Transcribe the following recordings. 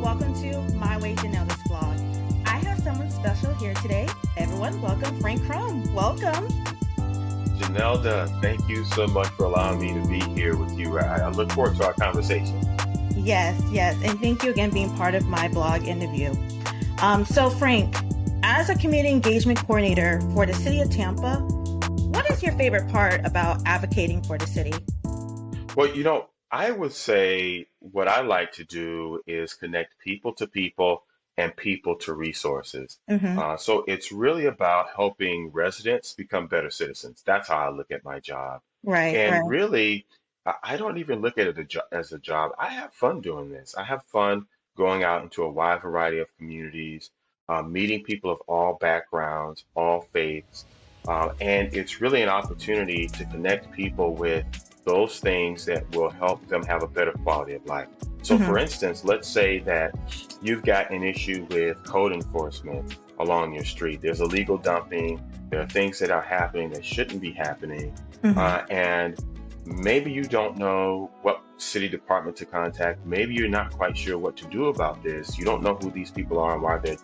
Welcome to My Way Janelle's blog. I have someone special here today. Everyone, welcome Frank Crum. Welcome. Janelda, thank you so much for allowing me to be here with you. I look forward to our conversation. Yes, yes. And thank you again being part of my blog interview. So Frank, as a community engagement coordinator for the city of Tampa, what is your favorite part about advocating for the city? Well, I would say what I like to do is connect people to people and people to resources. Mm-hmm. So it's really about helping residents become better citizens. That's how I look at my job. Right, And right. really, I don't even look at it as a job. I have fun doing this. I have fun going out into a wide variety of communities, meeting people of all backgrounds, all faiths. And it's really an opportunity to connect people with those things that will help them have a better quality of life. So, for Mm-hmm. instance, let's say that you've got an issue with code enforcement along your street. There's illegal dumping, there are things that are happening that shouldn't be happening, Mm-hmm. and maybe you don't know what city department to contact. Maybe you're not quite sure what to do about this. You don't know who these people are and why they're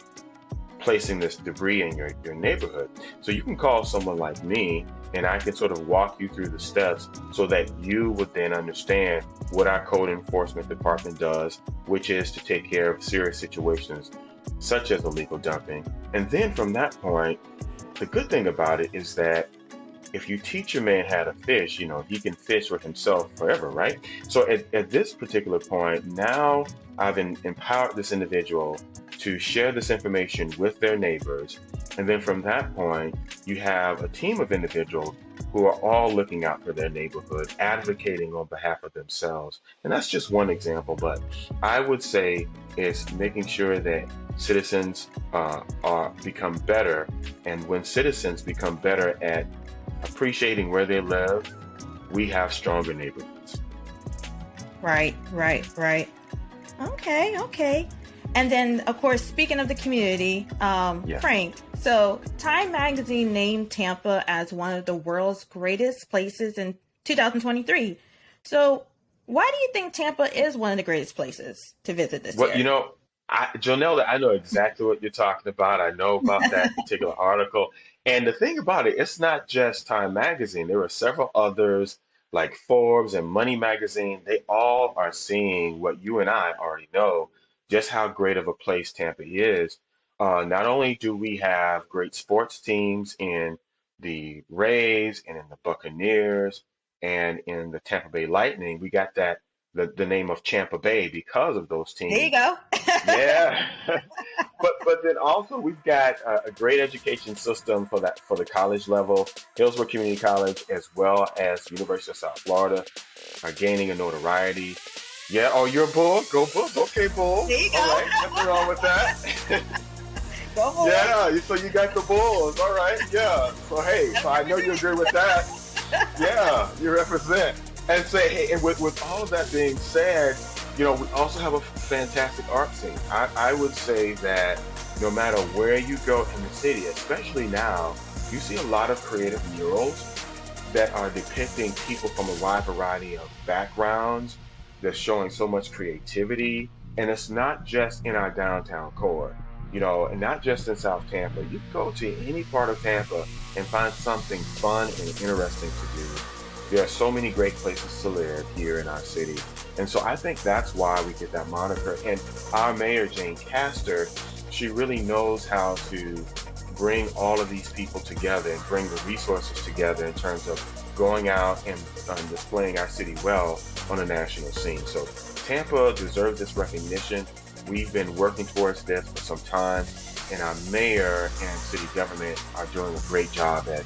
placing this debris in your neighborhood. So you can call someone like me and I can sort of walk you through the steps so that you would then understand what our code enforcement department does, which is to take care of serious situations such as illegal dumping. And then from that point, the good thing about it is that if you teach a man how to fish, he can fish for himself forever, right? So at this particular point, now I've empowered this individual to share this information with their neighbors. And then from that point, you have a team of individuals who are all looking out for their neighborhood, advocating on behalf of themselves. And that's just one example, but I would say it's making sure that citizens are become better. And when citizens become better at appreciating where they live, we have stronger neighborhoods. Right, right, right. Okay, okay. And then, of course, speaking of the community, Yeah. Frank, so Time Magazine named Tampa as one of the world's greatest places in 2023. So why do you think Tampa is one of the greatest places to visit this Well, year? Jonelle, I know exactly what you're talking about. I know about that particular article. And the thing about it, it's not just Time Magazine. There are several others like Forbes and Money Magazine. They all are seeing what you and I already know, just how great of a place Tampa is. Not only do we have great sports teams in the Rays and in the Buccaneers and in the Tampa Bay Lightning, we got the name of Champa Bay because of those There you teams. go. Yeah, but then also we've got a great education system for the college level. Hillsborough Community College as well as University of South Florida are gaining a notoriety. Yeah, oh, you're a Bull? Go Bulls. Okay, Bulls. There you All go. right, nothing wrong with that. Go for it. Yeah, so you got the Bulls. All right, yeah. So hey, so I know you agree with that. Yeah, you represent. And say, hey, and with all of that being said, we also have a fantastic art scene. I would say that no matter where you go in the city, especially now, you see a lot of creative murals that are depicting people from a wide variety of backgrounds. They're showing so much creativity. And it's not just in our downtown core, and not just in South Tampa. You can go to any part of Tampa and find something fun and interesting to do. There are so many great places to live here in our city. And so I think that's why we get that moniker. And our mayor, Jane Castor, she really knows how to bring all of these people together and bring the resources together in terms of going out and displaying our city well on a national scene. So Tampa deserves this recognition. We've been working towards this for some time, and our mayor and city government are doing a great job at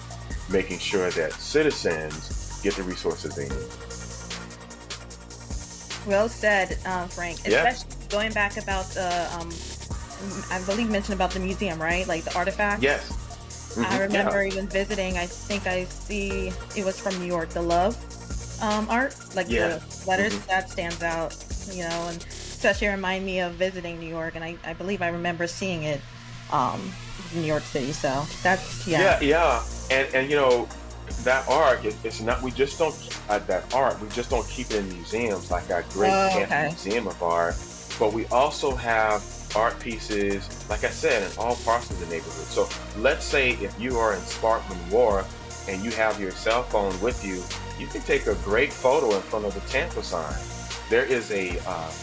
making sure that citizens get the resources they need. Well said, Frank. Yeah. Especially going back about the, I believe you mentioned about the museum, right? Like the artifacts. Yes. I Yeah. remember even visiting. I think I see it was from New York. The love art, like Yeah. the letters, hmm that stands out. And especially remind me of visiting New York. And I believe I remember seeing it um, in New York City. So that's yeah. Yeah, yeah. And that art, it's not, we just don't, that art, we just don't keep it in museums like our great Oh, Tampa okay. Museum of Art. But we also have art pieces, like I said, in all parts of the neighborhood. So let's say if you are in Sparkman Wharf and you have your cell phone with you, you can take a great photo in front of the Tampa sign. There is a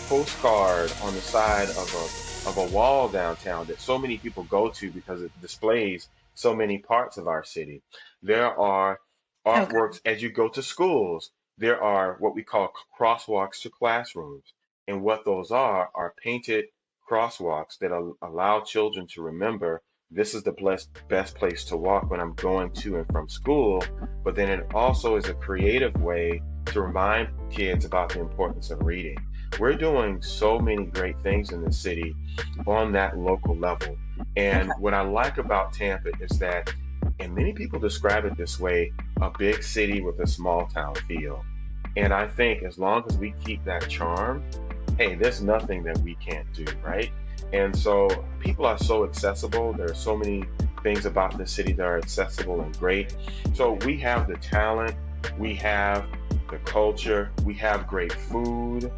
postcard on the side of a wall downtown that so many people go to because it displays so many parts of our city. There are Okay. artworks as you go to schools. There are what we call crosswalks to classrooms. And what those are painted crosswalks that allow children to remember this is the best place to walk when I'm going to and from school. But then it also is a creative way to remind kids about the importance of reading. We're doing so many great things in the city on that local level. Okay. And what I like about Tampa is that, and many people describe it this way, a big city with a small town feel. And I think as long as we keep that charm, hey, there's nothing that we can't do, right? And so people are so accessible. There are so many things about the city that are accessible and great. So we have the talent, we have the culture, we have great food.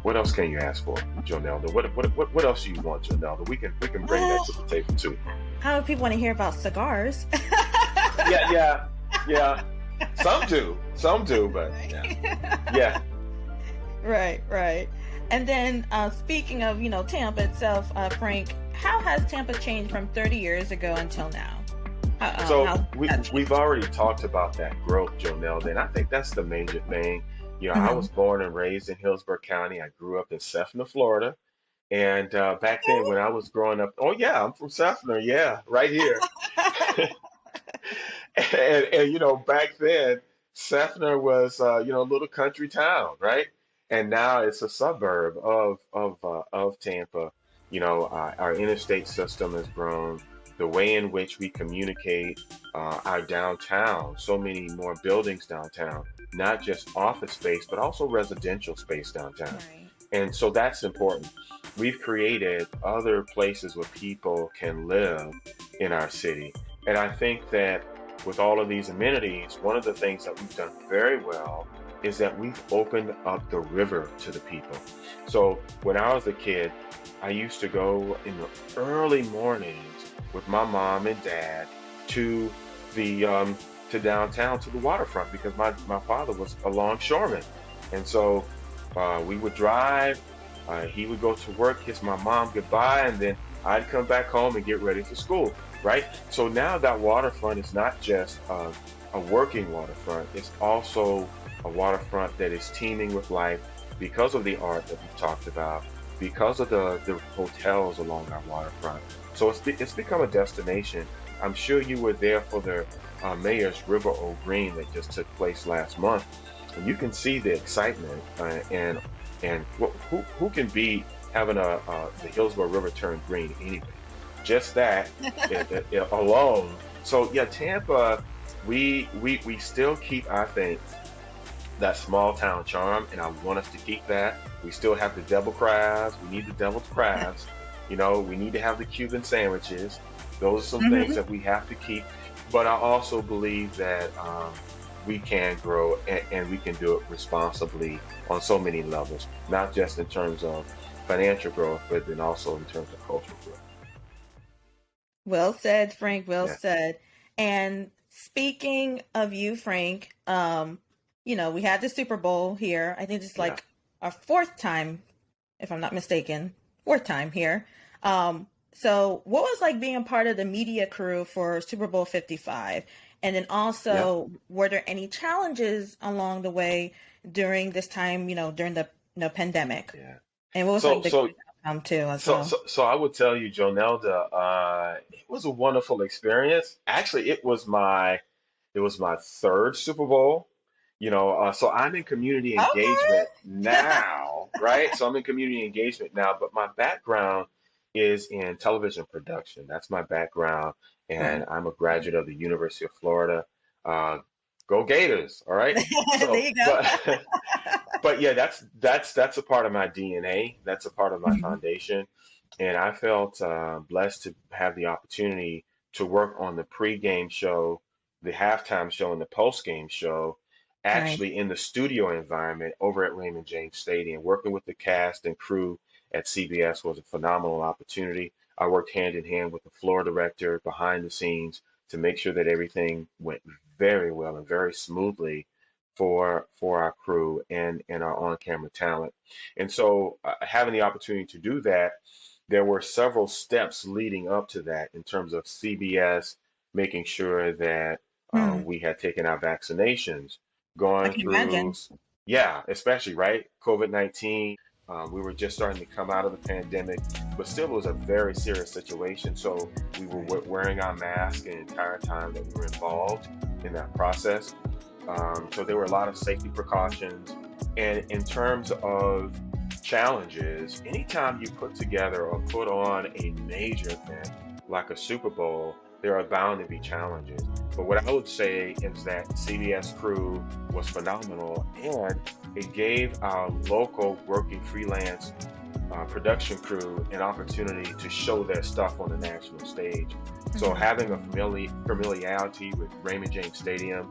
What else can you ask for, Jonelda? What else do you want, Jonelda? We can bring that Well, to the table too. how do people want to hear about cigars? Yeah, yeah, yeah. Some do, but yeah, Right. yeah. Right, right. And then speaking of, Tampa itself, Frank, how has Tampa changed from 30 years ago until now? So How that we've changed? already talked about that growth, Jonelle, and I think that's the major thing. I Hmm. was born and raised in Hillsborough County. I grew up in Cessna, Florida, and back then when I was growing up, oh yeah, I'm from Cessna, yeah, right here. And back then Cessna was a little country town, right? And now it's a suburb of Tampa. Our interstate system has grown. The way in which we communicate, our downtown, so many more buildings downtown, not just office space, but also residential space downtown. Right. And so that's important. We've created other places where people can live in our city. And I think that with all of these amenities, one of the things that we've done very well is that we've opened up the river to the people. So when I was a kid, I used to go in the early mornings with my mom and dad to the to downtown to the waterfront because my father was a longshoreman, and so we would drive. He would go to work, kiss my mom goodbye, and then I'd come back home and get ready for school, right? So now that waterfront is not just a working waterfront, it's also a waterfront that is teeming with life because of the art that we've talked about, because of the hotels along our waterfront. So it's become a destination. I'm sure you were there for the Mayor's River O Green that just took place last month. And you can see the excitement and who can beat having the Hillsborough River turn green anyway? Just that alone. So yeah, Tampa, we still keep, I think, that small town charm, and I want us to keep that. We still have the devil crabs. We need the devil's crabs. We need to have the Cuban sandwiches. Those are some things Hmm. that we have to keep. But I also believe that we can grow and we can do it responsibly on so many levels, not just in terms of financial growth, but then also in terms of cultural growth. Well said, Frank. Well Yeah, said. And speaking of you, Frank, we had the Super Bowl here. I think it's yeah. like our fourth time, if I'm not mistaken, fourth time here. So what was like being part of the media crew for Super Bowl 55? And then Yeah, also, were there any challenges along the way during this time, during the pandemic? yeah. And what was So like the so great outcome too as So, well? so, so I would tell you, Jonelda, it was a wonderful experience. Actually, it was my third Super Bowl. So I'm in community engagement Okay. now, right? So I'm in community engagement now, but my background is in television production. That's my background, and Right. I'm a graduate of the University of Florida. Uh, Go Gators, all right? There So, you go. but but yeah, that's a part of my DNA. That's a part of my Mhm. foundation, and I felt blessed to have the opportunity to work on the pregame show, the halftime show, and the postgame show. Right. actually in the studio environment over at Raymond James Stadium. Working with the cast and crew at CBS was a phenomenal opportunity. I worked hand in hand with the floor director behind the scenes to make sure that everything went very well and very smoothly for our crew and our on-camera talent. And so, having the opportunity to do that, there were several steps leading up to that in terms of CBS making sure that Hmm. we had taken our vaccinations, I going can through, imagine. yeah, especially, right? COVID-19. We were just starting to come out of the pandemic, but still it was a very serious situation. So we were Right. wearing our mask the entire time that we were involved in that process. So there were a lot of safety precautions. And in terms of challenges, anytime you put together or put on a major event like a Super Bowl, there are bound to be challenges. But what I would say is that CBS crew was phenomenal, and it gave our local working freelance production crew an opportunity to show their stuff on the national stage. So Hmm. having a familiarity with Raymond James Stadium,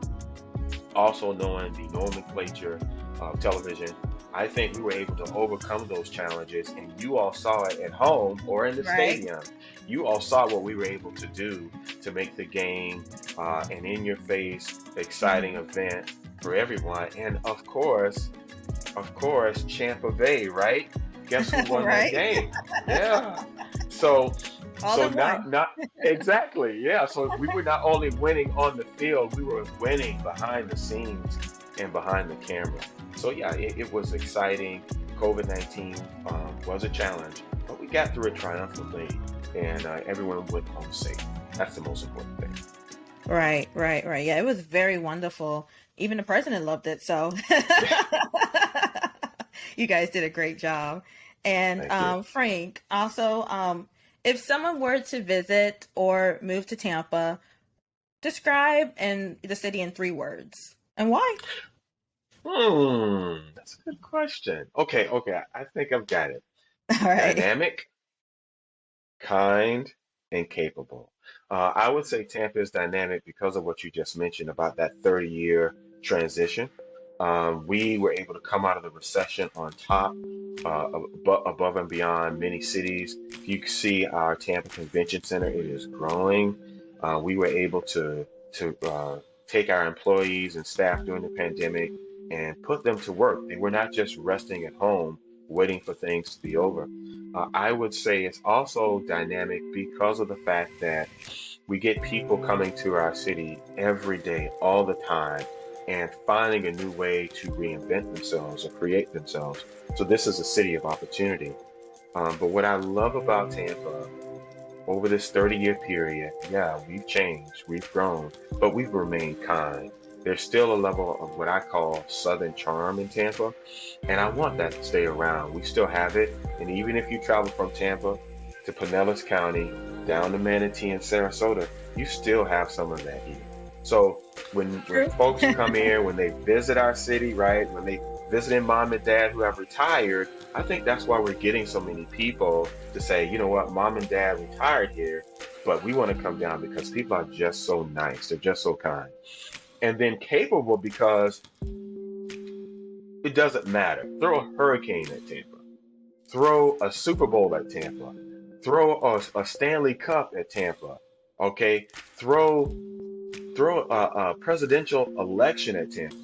also knowing the nomenclature of television, I think we were able to overcome those challenges, and you all saw it at home or in the Right. stadium. You all saw what we were able to do to make the game an in your face, exciting Hmm. event for everyone. And of course, Champa Bay, right? Guess who won that Right. game? Yeah. So, All in not one. not exactly, yeah. So we were not only winning on the field, we were winning behind the scenes and behind the camera. So yeah, it was exciting. COVID-19 was a challenge, but we got through it triumphantly, and everyone went home safe. That's the most important thing. Right, right, right. Yeah, it was very wonderful. Even the president loved it. So you guys did a great job. And Thank you. Frank, also, if someone were to visit or move to Tampa, describe in the city in 3 words. And why? That's a good question. Okay, okay, I think I've got it. All right. Dynamic, kind, and capable. I would say Tampa is dynamic because of what you just mentioned about that 30-year transition. We were able to come out of the recession on top, above and beyond many cities. If you see our Tampa Convention Center, it is growing. We were able to take our employees and staff during the pandemic and put them to work. They were not just resting at home, waiting for things to be over. I would say it's also dynamic because of the fact that we get people coming to our city every day, all the time, and finding a new way to reinvent themselves or create themselves. So this is a city of opportunity. But what I love about Tampa over this 30-year period, yeah, we've changed, we've grown, but we've remained kind. There's still a level of what I call Southern charm in Tampa, and I want that to stay around. We still have it, and even if you travel from Tampa to Pinellas County, down to Manatee and Sarasota, you still have some of that here. So when True. folks come here, when they visit our city, right, when they visiting mom and dad who have retired, I think that's why we're getting so many people to say, you know what, mom and dad retired here, but we want to come down because people are just so nice. They're just so kind. And then capable because it doesn't matter. Throw a hurricane at Tampa, throw a Super Bowl at Tampa, throw a Stanley Cup at Tampa, okay? Throw a presidential election at Tampa.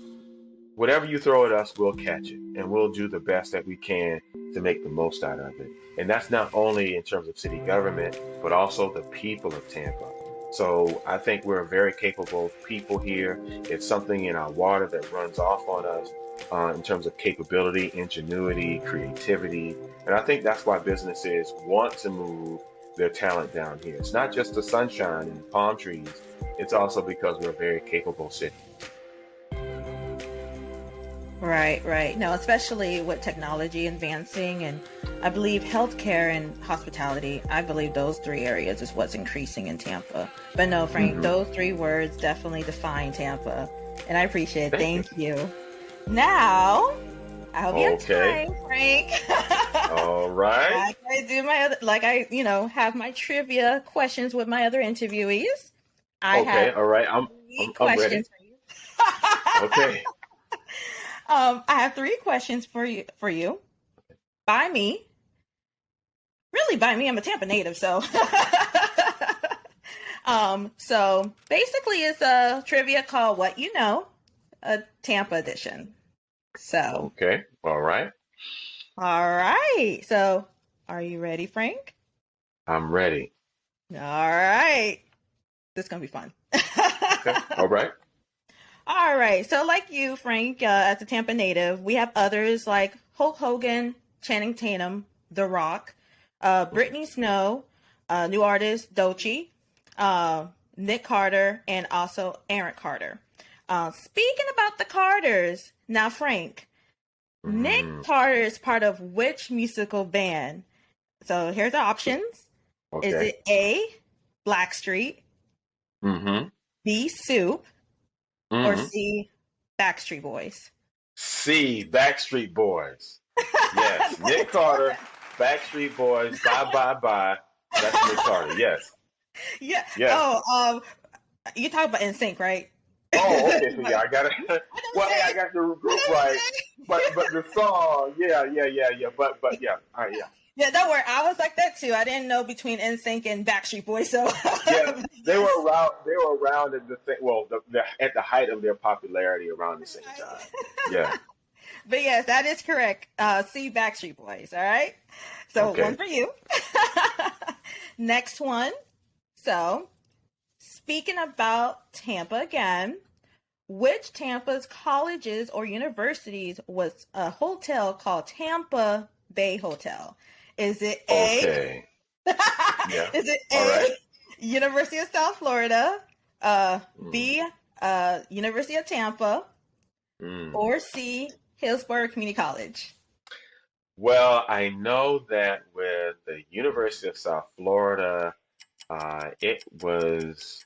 Whatever you throw at us, we'll catch it and we'll do the best that we can to make the most out of it. And that's not only in terms of city government, but also the people of Tampa. So I think we're very capable people here. It's something in our water that runs off on us in terms of capability, ingenuity, creativity. And I think that's why businesses want to move their talent down here. It's not just the sunshine and the palm trees, it's also because we're a very capable city. Right, right. No, especially with technology advancing, and I believe healthcare and hospitality, I believe those 3 areas is what's increasing in Tampa. But no, Frank, Hmm. those 3 words definitely define Tampa. And I appreciate it. Thank you. Thank you. Now, I hope you have Okay. time, Frank. All right. Like I do my other, like I, have my trivia questions with my other interviewees. I have Okay. All right. three I'm ready. questions for you. Okay. I have three questions for you. By me, really by me. I'm a Tampa native, so. So basically, it's a trivia called "What You Know," a Tampa edition. So, Okay. All right. all right. So, are you ready, Frank? I'm ready. All right. This is gonna be fun. Okay. All right. All right. So, like you, Frank, as a Tampa native, we have others like Hulk Hogan, Channing Tatum, The Rock, Brittany Snow, new artist Doechii, Nick Carter, and also Aaron Carter. Speaking about the Carters, now, Frank, Nick Mm, Carter is part of which musical band? So, here's the options. Is okay. it A, Blackstreet, Mm-hmm. B, Soup, or Mm-hmm. C, Backstreet Boys? C, Backstreet Boys. Yes. Nick That's Carter, correct. Backstreet Boys, bye bye bye. That's Nick Carter. Yes. Yeah. Yes. Oh, you talk about NSYNC, right? Oh, okay. So yeah, Like, I got it. I don't Well, hey, I say. got the I group don't right, say. but the song, yeah. But yeah, all right, yeah. Yeah, don't worry. I was like that too. I didn't know between NSYNC and Backstreet Boys, so Yeah, they yes. were around. They were around at the thing. Well, at the height of their popularity around the same Right. time. Yeah. But yes, that is correct. See Backstreet Boys. All right. So one Okay. for you. Next one. So speaking about Tampa again, which Tampa's colleges or universities was a hotel called Tampa Bay Hotel? Is it A? Okay. Yeah. Is it All A, right. University of South Florida, Mm, B, University of Tampa, mm. or C, Hillsborough Community College? Well, I know that with the University of South Florida, it was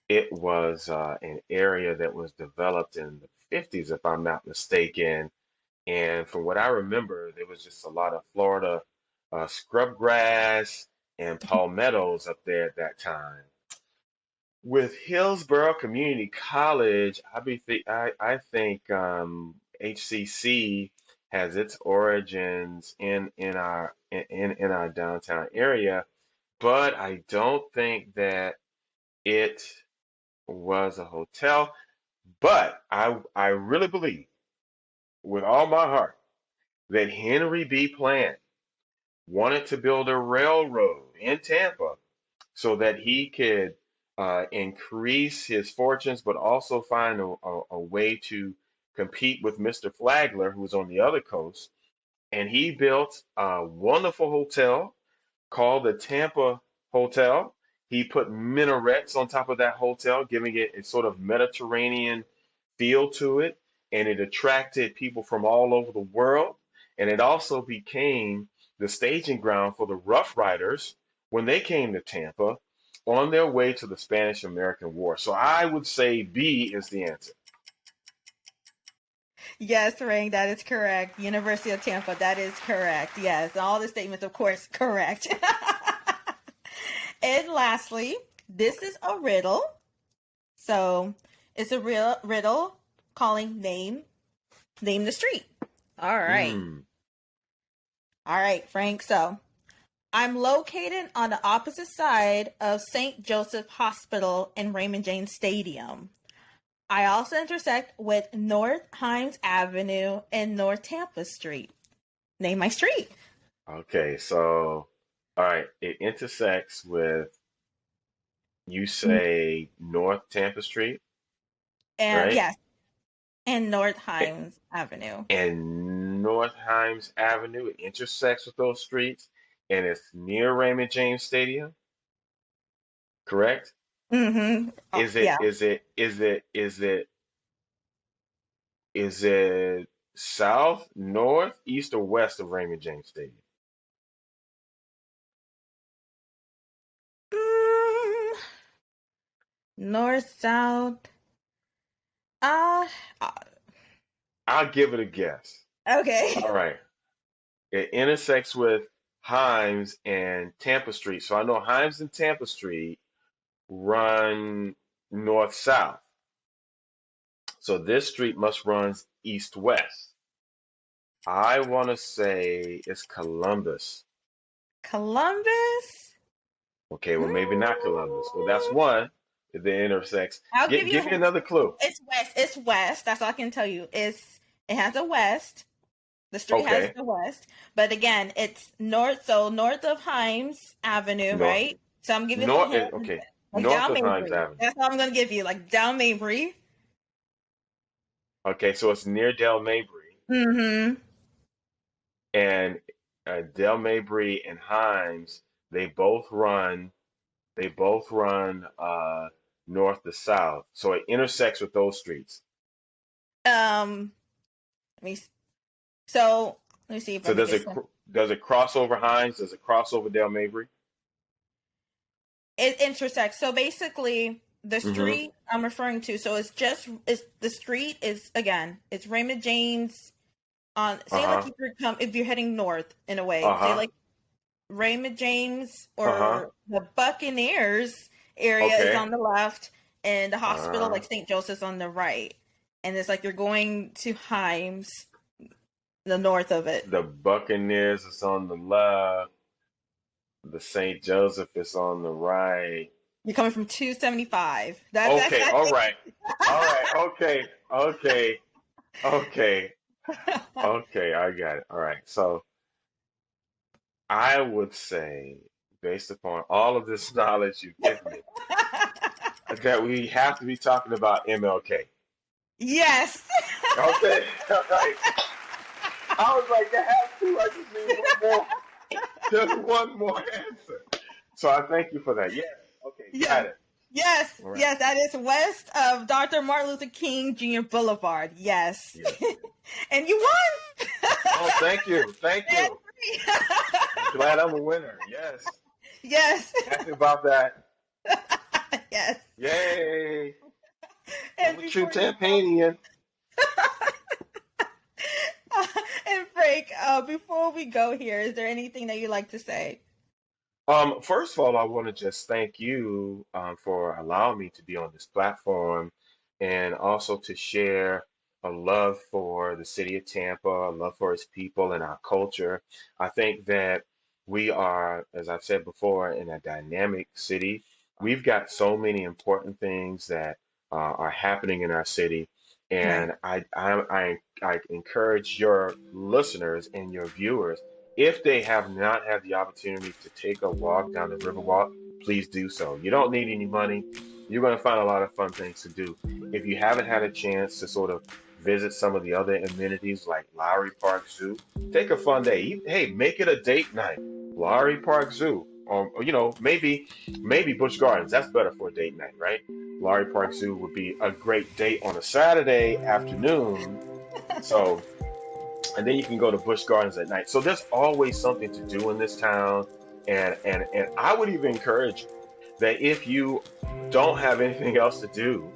an area that was developed in the 50s, if I'm not mistaken. And from what I remember, there was just a lot of Florida scrub grass and palmettos up there at that time. With Hillsborough Community College, I think HCC has its origins in our downtown area, but I don't think that it was a hotel. But I really believe with all my heart that Henry B. Plant wanted to build a railroad in Tampa so that he could increase his fortunes, but also find a way to compete with Mr. Flagler, who was on the other coast. And he built a wonderful hotel called the Tampa Hotel. He put minarets on top of that hotel, giving it a sort of Mediterranean feel to it. And it attracted people from all over the world. And it also became the staging ground for the Rough Riders when they came to Tampa on their way to the Spanish American War. So I would say B is the answer. Yes, Ring, that is correct. University of Tampa, that is correct. Yes, all the statements, of course, correct. And lastly, this is a riddle. So it's a real riddle calling name the street. All right. Hmm. All right, Frank. So I'm located on the opposite side of St. Joseph Hospital and Raymond James Stadium. I also intersect with North Himes Avenue and North Tampa Street. Name my street. Okay, so all right, it intersects with you say North Tampa Street, And right? yes, and North A- Himes Avenue. And North Himes Avenue, it intersects with those streets, and it's near Raymond James Stadium, correct? Mm-hmm. Oh, Is it yeah. is it is it is it is it south, north, east, or west of Raymond James Stadium? Mm, north, south. Uh, uh, I'll give it a guess. okay. All right. It intersects with Himes and Tampa Street. So I know Himes and Tampa Street run north south. So this street must run east-west. I want to say it's Columbus. Columbus? Okay, well, maybe not Columbus. Well, that's one that intersects. I'll give you a Give me hint. another clue. It's west. It's west. That's all I can tell you. It has a west. The street has Okay, the west. But again, it's north. So north of Himes Avenue, north, right? So I'm giving you a north. hint. Okay, Like north down of Himes Mabry. Avenue. That's all I'm gonna give you. Like down Mabry. Okay, so it's near Del Mabry, Mm-hmm. and Del Mabry and Himes, they both run. They both run north to south, so it intersects with those streets. Um. Let me. So let me see if I So make does it it simple. does it cross over Himes? Does it cross over Del Mabry? It intersects. So basically, the Mm-hmm. street I'm referring to. So it's the street is again. It's Raymond James on. Say like Uh-huh. if you're heading north in a way. Say Uh-huh. like Raymond James Uh-huh. or the Buccaneers area is Okay. on the left, and the hospital Uh, like St. Joseph's on the right. And it's like you're going to Himes, the north of it. the Buccaneers is on the left. The St. Joseph is on the right. You're coming from 275. That's Okay, all right. All right. that. Okay. Okay. Okay. Okay, I got it. All right. So I would say, based upon all of this knowledge you've given me, that we have to be talking about MLK. Yes. Okay. All right. I was like, I have to. I just need one more. Just one more answer. So I thank you for that. Yes. Okay. Yes. Got it. Yes. All right. Yes. That is west of Dr. Martin Luther King Jr. Boulevard. Yes. Yes. And you won. Oh, thank you. Thank you. I'm glad I'm a winner. Yes. Yes. Happy about that. Yes. Yay. And I'm a true before you Tampanian. and Frank, before we go here, is there anything that you'd like to say? First of all, I want to just thank you for allowing me to be on this platform and also to share a love for the city of Tampa, a love for its people and our culture. I think that we are, as I've said before, in a dynamic city. We've got so many important things that are happening in our city. Right. And I encourage your listeners and your viewers, if they have not had the opportunity to take a walk down the Riverwalk, please do so. You don't need any money. You're going to find a lot of fun things to do. If you haven't had a chance to sort of visit some of the other amenities like Lowry Park Zoo, take a fun day. Hey, make it a date night. Lowry Park Zoo, or maybe Busch Gardens. That's better for a date night, right? Lowry Park Zoo would be a great date on a Saturday afternoon. So and then you can go to Busch Gardens at night. So there's always something to do in this town, and I would even encourage you that if you don't have anything else to do,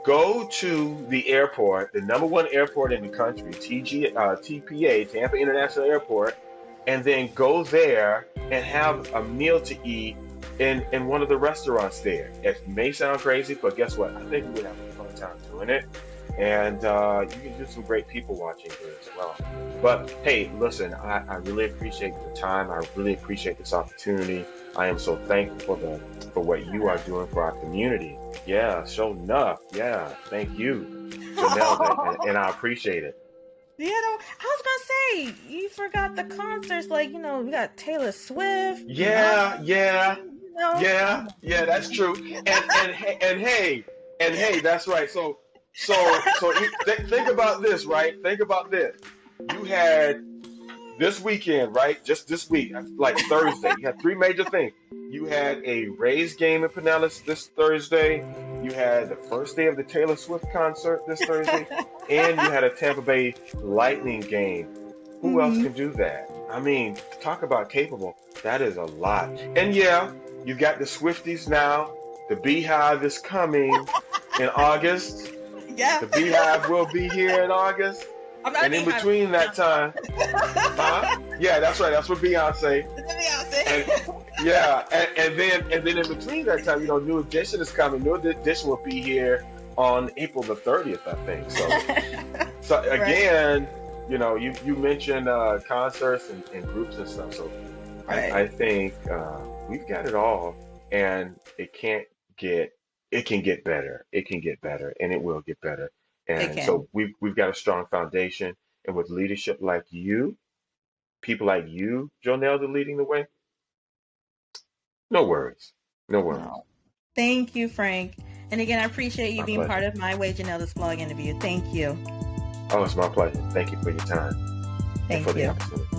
go to the airport, the number one airport in the country, TPA, Tampa International Airport, and then go there and have a meal to eat in one of the restaurants there. It may sound crazy, but guess what? I think we would have a fun time doing it. And you can do some great people watching here as well. But hey, listen, I really appreciate the time. I really appreciate this opportunity. I am so thankful for what you are doing for our community. Yeah, sure enough. Yeah, thank you, Janelle, and I appreciate it. Yeah, no, I was gonna say you forgot the concerts. Like we got Taylor Swift, Yeah, yeah, you know. yeah, yeah. That's true. And hey, that's right. Think about this, right? Think about this. You had this weekend, right? Just this week, like Thursday, you had three major things. You had a Rays game in Pinellas this Thursday. You had the first day of the Taylor Swift concert this Thursday, and you had a Tampa Bay Lightning game. Who else Mhm. can do that? I mean, talk about capable. That is a lot. And yeah, you got the Swifties now. The Beehive is coming in August. Yeah, The Beehive will be here in August. I'm not And in between that time, huh? Yeah, that's right. That's what Beyonce. And yeah, and then in between that time, New Edition is coming. New Edition will be here on April the 30th, I think. So Right. again, you mentioned concerts and groups and stuff. So I Right. think we've got it all, and get it can get better. It can get better, and it will get better. It And can. so we've got a strong foundation, and with leadership like you, people like you, Jonelle, leading the way. No worries, no worries. No. Thank you, Frank. And again, I appreciate you My being part pleasure. of my Waging Elders blog interview. Thank you. Oh, it's my pleasure. Thank you for your time and for Thank the you. opportunity.